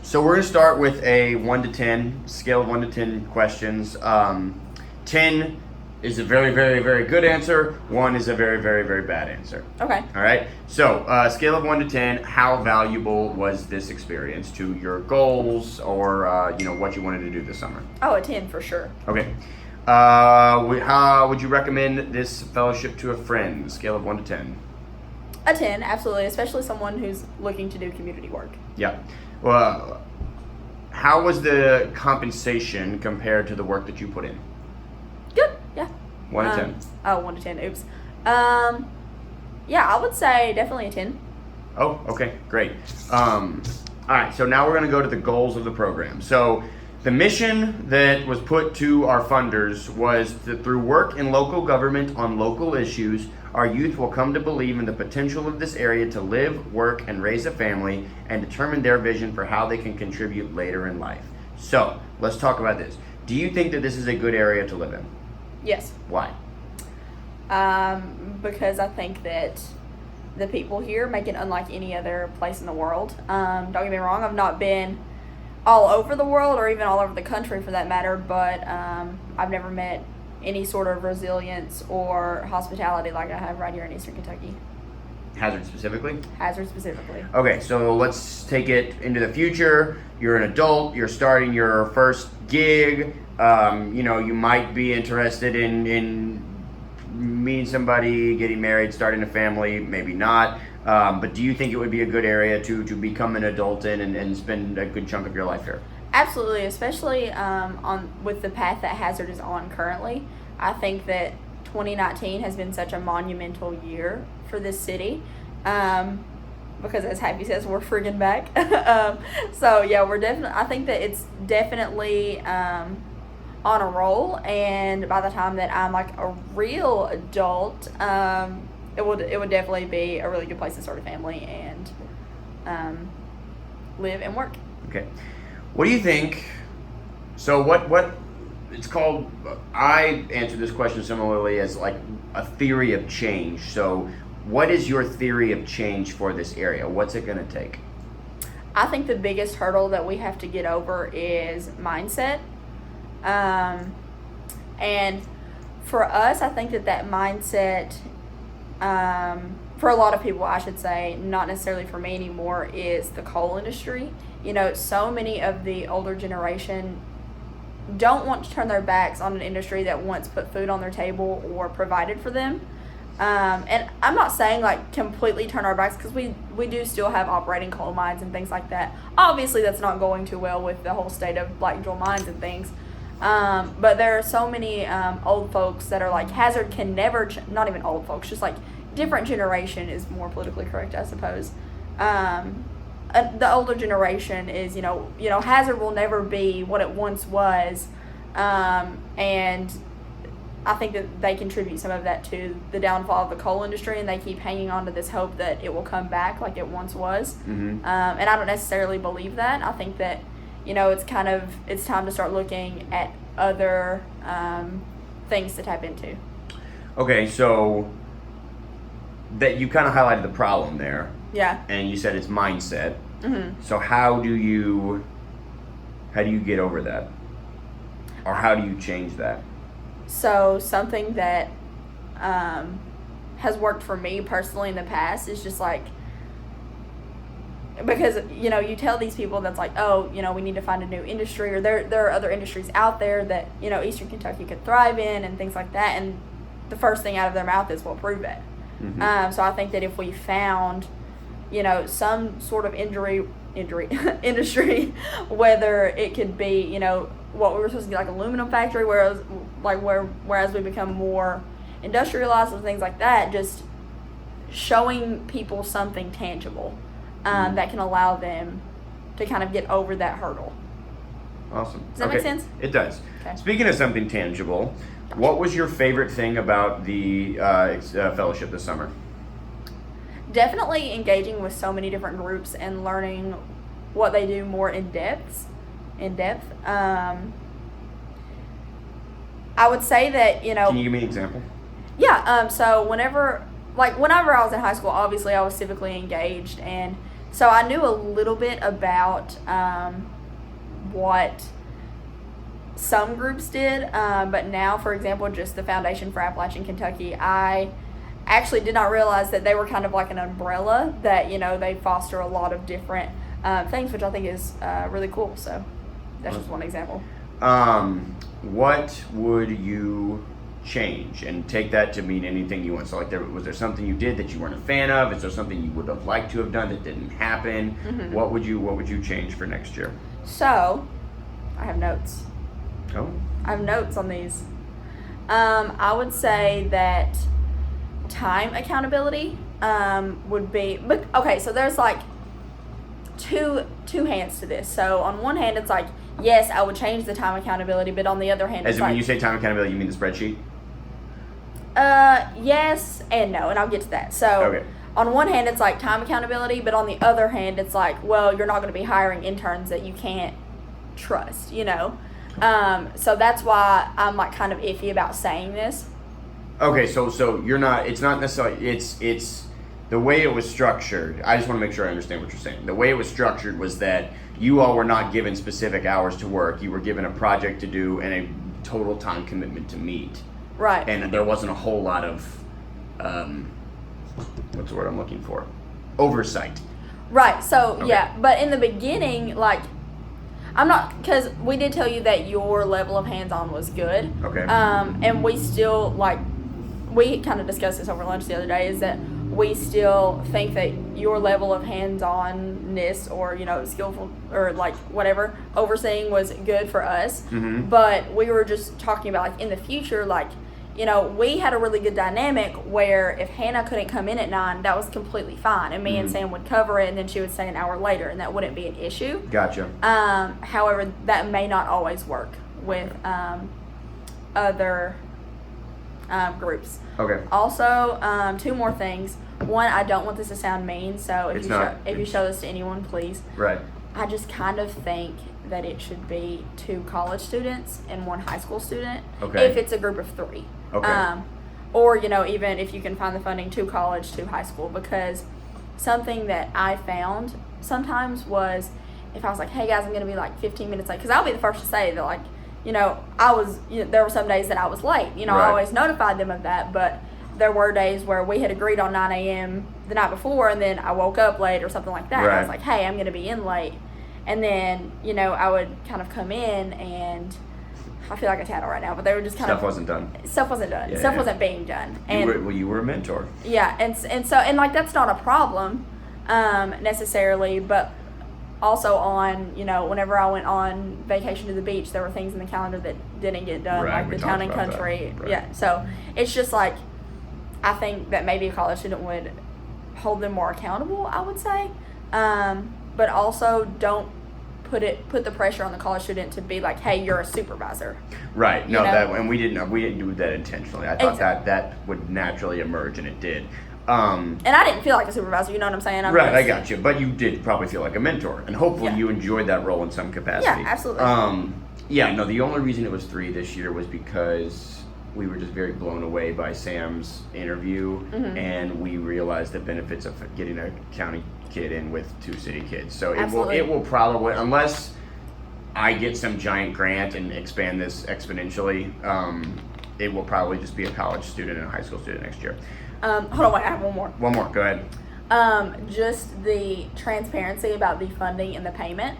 So we're going to start with a 1 to 10, scale of 1 to 10 questions. 10 is a very, very, very good answer. 1 is a very, very, very bad answer. Okay. All right. So scale of 1 to 10, how valuable was this experience to your goals or, what you wanted to do this summer? Oh, a 10 for sure. Okay. How would you recommend this fellowship to a friend? Scale of 1 to 10. A 10, absolutely, especially someone who's looking to do community work. Yeah. Well, how was the compensation compared to the work that you put in? Good, yeah. 1 to 10. Oh, 1 to 10, oops. Yeah, I would say definitely a 10. Oh, okay, great. All right, so now we're going to go to the goals of the program. So the mission that was put to our funders was that through work in local government on local issues, our youth will come to believe in the potential of this area to live, work, and raise a family and determine their vision for how they can contribute later in life. So let's talk about this. Do you think that this is a good area to live in? Yes. Why? Because I think that the people here make it unlike any other place in the world. Don't get me wrong, I've not been all over the world or even all over the country for that matter, but I've never met any sort of resilience or hospitality like I have right here in Eastern Kentucky. Hazard specifically? Hazard specifically. Okay, so let's take it into the future. You're an adult, you're starting your first gig. You might be interested in meeting somebody, getting married, starting a family, maybe not. But do you think it would be a good area to become an adult in and spend a good chunk of your life here? Absolutely, especially with the path that Hazard is on currently. I think that 2019 has been such a monumental year for this city because, as Happy says, we're friggin' back. So yeah, I think that it's definitely on a roll, and by the time that I'm like a real adult, it would definitely be a really good place to start a family and live and work. Okay. What do you think? So what it's called, I answer this question similarly as like a theory of change. So what is your theory of change for this area? What's it going to take? I think the biggest hurdle that we have to get over is mindset. And for us, I think that mindset, for a lot of people, I should say, not necessarily for me anymore, is the coal industry. So many of the older generation don't want to turn their backs on an industry that once put food on their table or provided for them. And I'm not saying like completely turn our backs, because we do still have operating coal mines and things like that. Obviously, that's not going too well with the whole state of Black Jewel mines and things. But there are so many old folks that are like, Hazard can never, not even old folks, just like different generation is more politically correct, I suppose. The older generation is, Hazard will never be what it once was. And I think that they contribute some of that to the downfall of the coal industry, and they keep hanging on to this hope that it will come back like it once was. Mm-hmm. And I don't necessarily believe that. I think that, it's time to start looking at other things to tap into. Okay, so that you kind of highlighted the problem there. Yeah. And you said it's mindset. Mm-hmm. So how do you get over that? Or how do you change that? So something that has worked for me personally in the past is just like, because, you tell these people that's like, oh, we need to find a new industry, or there are other industries out there that, Eastern Kentucky could thrive in and things like that. And the first thing out of their mouth is, well, prove it. Mm-hmm. So I think that if we found, some sort of industry, whether it could be, what we were supposed to be like aluminum factory, whereas we become more industrialized and things like that, just showing people something tangible that can allow them to kind of get over that hurdle. Awesome. Does that make sense? It does. Okay. Speaking of something tangible, what was your favorite thing about the fellowship this summer? Definitely engaging with so many different groups and learning what they do more in depth. I would say that, Can you give me an example? Yeah, so whenever I was in high school, obviously I was civically engaged, and So I knew a little bit about what some groups did, but now, for example, just the Foundation for Appalachian Kentucky, I actually did not realize that they were kind of like an umbrella that, they foster a lot of different things, which I think is really cool. So that's just one example. What would you change, and take that to mean anything you want? So like, was there something you did that you weren't a fan of? Is there something you would have liked to have done that didn't happen? Mm-hmm. What would you change for next year? So I have notes. Oh. I have notes on these. I would say that time accountability would be, but okay, so there's like two hands to this. So on one hand, it's like, yes, I would change the time accountability, but on the other hand, As it's in, when like, you say time accountability, you mean the spreadsheet? yes and no, and I'll get to that. So Okay. on one hand, it's like time accountability, but on the other hand, it's like, well, you're not going to be hiring interns that you can't trust, So that's why I'm like kind of iffy about saying this. Okay, so you're not. It's not necessarily. It's the way it was structured. I just want to make sure I understand what you're saying. The way it was structured was that you all were not given specific hours to work. You were given a project to do and a total time commitment to meet. Right. And there wasn't a whole lot of, what's the word I'm looking for? Oversight. Right. So Okay. yeah, but in the beginning, like, I'm not, because we did tell you that your level of hands-on was good. Okay. And we still, like, we kind of discussed this over lunch the other day, is that we still think that your level of hands-onness or, skillful or, like, whatever, overseeing was good for us. Mm-hmm. But we were just talking about, like, in the future, like, we had a really good dynamic where if Hannah couldn't come in at 9, that was completely fine. And me and Sam would cover it, and then she would stay an hour later, and that wouldn't be an issue. Gotcha. However, that may not always work with other groups. Okay. Also, 2 more things. One, I don't want this to sound mean, so if It's you show this to anyone, please. Right. I just kind of think that it should be 2 college students and 1 high school student. Okay. If it's a group of 3. Okay. Or, even if you can find the funding, 2 college, 2 high school, because something that I found sometimes was if I was like, hey guys, I'm going to be like 15 minutes late, because I'll be the first to say that, like, I was, there were some days that I was late. I Right. always notified them of that, but there were days where we had agreed on 9 a.m. the night before, and then I woke up late or something like that. And I was Right. like, hey, I'm going to be in late. And then, I would kind of come in, and I feel like a tattle right now, but they were just kind Stuff of... wasn't done. Stuff wasn't done. Yeah, Stuff yeah. wasn't being done. And You were a mentor. yeah, and so, and like, that's not a problem necessarily, but also on, whenever I went on vacation to the beach, there were things in the calendar that didn't get done, Right, like we the town and talked about country. that. Right. Yeah, so it's just like, I think that maybe a college student would hold them more accountable, I would say, but also don't put the pressure on the college student to be like, hey, you're a supervisor. Right. No, You know? that, and we didn't do that intentionally. I thought Exactly. that would naturally emerge, and it did. And I didn't feel like a supervisor, you know what I'm saying? Right, I got you. But you did probably feel like a mentor, and hopefully Yeah. you enjoyed that role in some capacity. Yeah, absolutely. Yeah, no, the only reason it was 3 this year was because we were just very blown away by Sam's interview, Mm-hmm. and we realized the benefits of getting a county kid in with 2 city kids. So Absolutely. it will probably, unless I get some giant grant and expand this exponentially, it will probably just be a college student and a high school student next year. Hold on, wait, I have one more. One more, go ahead. Just the transparency about the funding and the payment.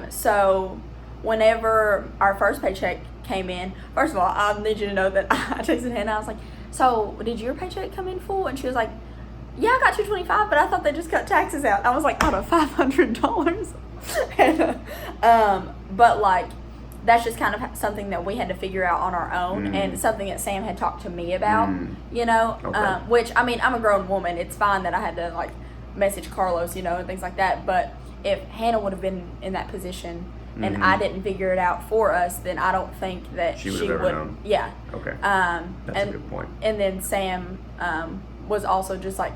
So whenever our first paycheck came in, first of all, I need you to know that I texted Hannah. I was like, so did your paycheck come in full? And she was like, yeah, I got $225, but I thought they just cut taxes out. I was like, out of $500. But like, that's just kind of something that we had to figure out on our own, and something that Sam had talked to me about, Okay. which, I mean, I'm a grown woman. It's fine that I had to, like, message Carlos, and things like that. But if Hannah would have been in that position and I didn't figure it out for us, then I don't think that She she would have would. ever known. Yeah. Okay. That's That's a good point. And then Sam was also just, like,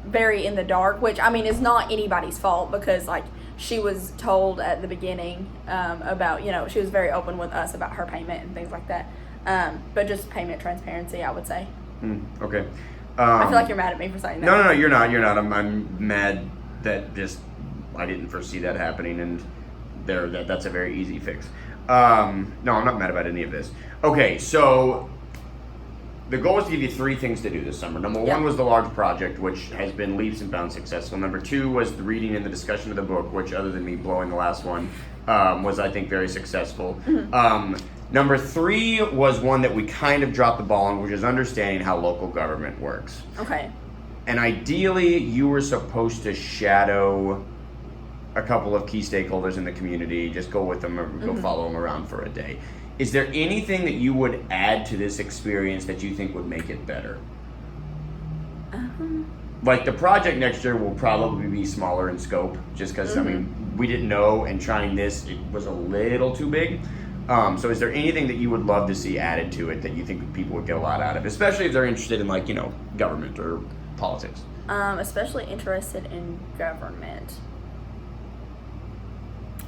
very in the dark, which, I mean, is not anybody's fault, because, like, she was told at the beginning about, she was very open with us about her payment and things like that. But just payment transparency, I would say. Okay. I feel like you're mad at me for saying that. No, you're not. I'm mad that just I didn't foresee that happening, and that's a very easy fix. No, I'm not mad about any of this. Okay, so the goal was to give you 3 things to do this summer. Number 1 was the large project, which has been leaps and bounds successful. Number 2 was the reading and the discussion of the book, which, other than me blowing the last one, was, I think, very successful. Number 3 was one that we kind of dropped the ball on, which is understanding how local government works. Okay. And ideally, you were supposed to shadow a couple of key stakeholders in the community, just go with them or go follow them around for a day. Is there anything that you would add to this experience that you think would make it better? Like the project next year will probably be smaller in scope, just because I mean we didn't know, and trying this it was a little too big. So is there anything that you would love to see added to it that you think people would get a lot out of, especially if they're interested in government or politics? Especially interested in government.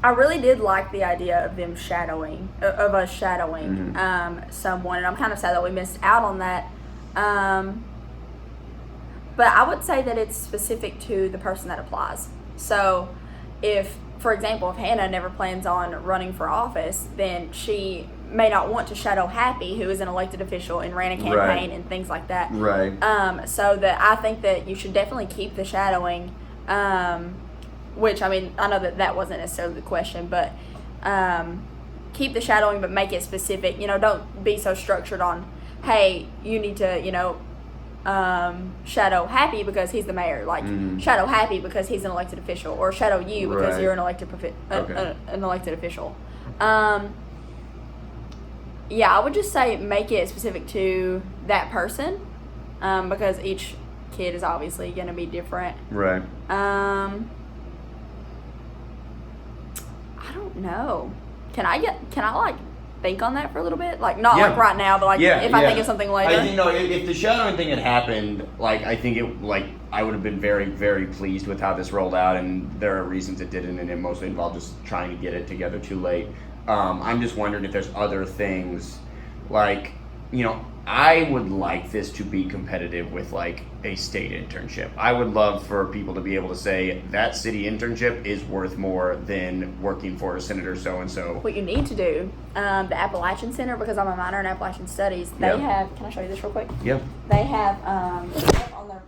I really did like the idea of them shadowing, of us shadowing someone, and I'm kind of sad that we missed out on that. But I would say that it's specific to the person that applies. So if, for example, if Hannah never plans on running for office, then she may not want to shadow Happy, who is an elected official and ran a campaign and things like that. Right. So that I think that you should definitely keep the shadowing. Which, I mean, I know that wasn't necessarily the question, but keep the shadowing, but make it specific. Don't be so structured on, hey, you need to, shadow Happy because he's the mayor. Like, shadow Happy because he's an elected official, or shadow you because you're an elected an elected official. Yeah, I would just say make it specific to that person, because each kid is obviously going to be different. Right. I don't know. Can I think on that for a little bit? Like not like right now, but if I think of something later. I think if the shadowing thing had happened, I think I would have been very, very pleased with how this rolled out, and there are reasons it didn't, and it mostly involved just trying to get it together too late. I'm just wondering if there's other things I would like this to be competitive with a state internship. I would love for people to be able to say that city internship is worth more than working for a senator so-and-so. What you need to do, the Appalachian Center, because I'm a minor in Appalachian Studies, they have, can I show you this real quick? Yeah. They have on their,